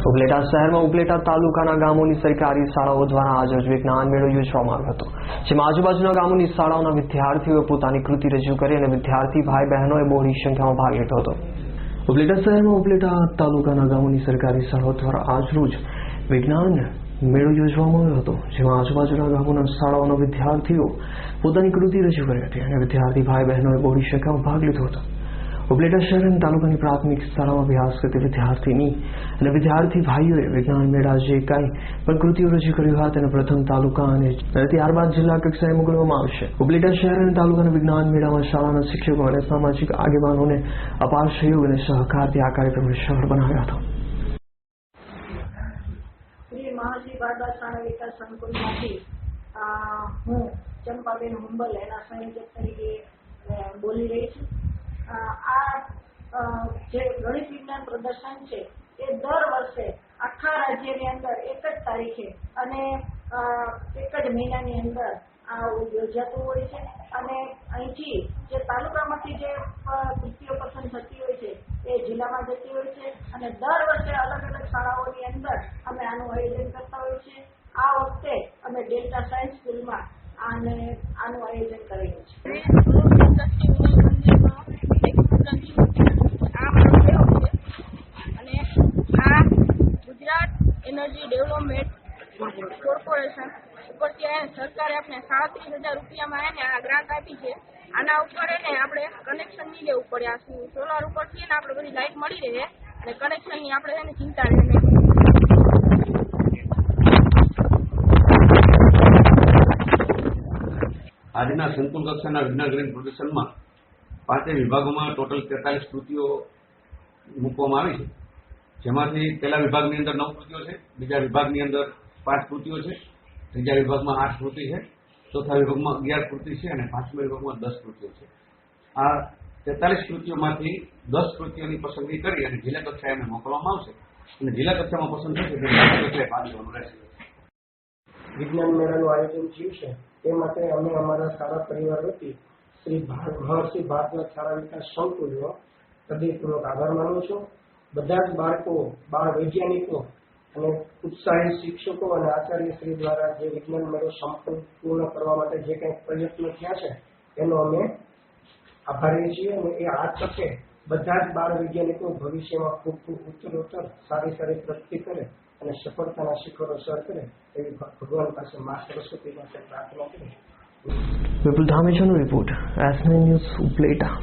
ઉપલેટા શહેરમાં ઉપલેટા તાલુકાના ગામોની સરકારી શાળાઓ દ્વારા આજરોજ વિજ્ઞાન મેળો યોજવામાં આવ્યો હતો, જેમાં આજુબાજુના ગામોની શાળાઓના વિદ્યાર્થીઓએ પોતાની કૃતિ રજૂ કરી અને વિદ્યાર્થી ભાઈ બહેનોએ બહોળી સંખ્યામાં ભાગ લીધો હતો. ઉપલેટા શહેરમાં ઉપલેટા તાલુકાના ગામોની સરકારી શાળાઓ દ્વારા આજરોજ વિજ્ઞાન મેળો યોજવામાં આવ્યો હતો, જેમાં આજુબાજુના ગામોના શાળાઓના વિદ્યાર્થીઓ પોતાની કૃતિ રજૂ કરી હતી અને વિદ્યાર્થી ભાઈ બહેનોએ બહોળી સંખ્યામાં ભાગ લીધો હતો. ઉપલેટા શહેર અને તાલુકાની પ્રાથમિક શાળામાં અભ્યાસ કરતી વિદ્યાર્થીની અને વિદ્યાર્થી ભાઈઓએ વિજ્ઞાન મેળા જે કાંઈ પણ કૃતિઓ રજૂ કરી હતી તેને પ્રથમ તાલુકા અને ત્યારબાદ જિલ્લા કક્ષાએ મોકલવામાં આવશે. ઉપલેટા શહેર અને તાલુકાના વિજ્ઞાન મેળામાં શાળાના શિક્ષકો અને સામાજિક આગેવાનોને અપાર સહયોગ અને સહકારથી આ કાર્યક્રમને સફળ બનાવ્યા હતા. મહાશ્રી બારદાસ શાળા વિકાસ સંકુલમાંથી હું ચંપાબેન હુંબલ એના સંયોજક તરીકે બોલી રહી છું. આ જે ગણિત વિજ્ઞાન પ્રદર્શન છે એ દર વર્ષે આખા રાજ્યની અંદર એક જ તારીખે અને એક જ મહિનાની અંદર આ યોજાતું હોય છે અને અહીંથી જે તાલુકામાંથી જે કૃતિઓ પસંદ થતી હોય છે એ જિલ્લામાં જતી હોય છે અને દર વર્ષે અલગ અલગ શાળાઓની અંદર અમે આનું આયોજન કરતા હોઈએ છીએ. આ વખતે અમે ડેલ્ટા સાયન્સ સ્કૂલમાં આનું આયોજન કરેલું છે. એનર્જી ડેવલપમેન્ટ કોર્પોરેશન ઉપરથી સરકારે આપણે 37,000 રૂપિયામાં એને આ ગ્રાન્ટ આપી છે. આના ઉપર એને આપણે કનેક્શન નહીં લેવું પડે. આ સોલાર ઉપરથી એને આપણે બધી લાઇટ મળી રહે અને કનેક્શનની આપણે એને ચિંતા રહે નહીં. આજના સંકુલ કક્ષાના વિજ્ઞાન ગણિત પ્રદર્શનમાં 5 વિભાગોમાં ટોટલ 43 કૃતિઓ મૂકવામાં આવી છે, જેમાંથી પહેલા વિભાગની અંદર 9 કૃતિઓ છે, બીજા વિભાગની અંદર 5 કૃતિઓ છે, ત્રીજા વિભાગમાં 8 કૃતિ છે, ચોથા વિભાગમાં 11 કૃતિ છે અને પાંચમા વિભાગમાં 10 કૃતિઓ છે. આ 43 કૃતિઓમાંથી 10 કૃતિઓની પસંદગી કરી અને જિલ્લા કક્ષાએ એમને મોકલવામાં આવશે અને જિલ્લા કક્ષામાં પસંદ થશે તો જિલ્લા કક્ષાએ ભાગ લેવાનો રહેશે. વિજ્ઞાન મેળાનું આયોજન થયું છે તે માટે અમે અમારા શાળા પરિવાર વતી શ્રી મહર્ષિ બારદાસ શાળા વિકાસ સંકુલનો હૃદયપૂર્વક આભાર માનું છું. બધા જ બાળકો, બાળ વૈજ્ઞાનિકો અને ઉત્સાહી શિક્ષકો અને આચાર્યશ્રી દ્વારા જે વિજ્ઞાન મેળો સંપૂર્ણ કરવા માટે જે કંઈક પ્રયત્નો થયા છે એનો અમે આભારી છીએ અને એ આ તકે બધા જ બાળ વૈજ્ઞાનિકો ભવિષ્યમાં ખૂબ ખૂબ ઉત્તરોત્તર સારી પ્રગતિ કરે અને સફળતાના શિખરો સર કરે એવી ભગવાન પાસે મા સરસ્વતી પાસે પ્રાર્થના કરી. વિપુલ ધામેચાનો રિપોર્ટ, S9 ન્યૂઝ, ઉપલેટા.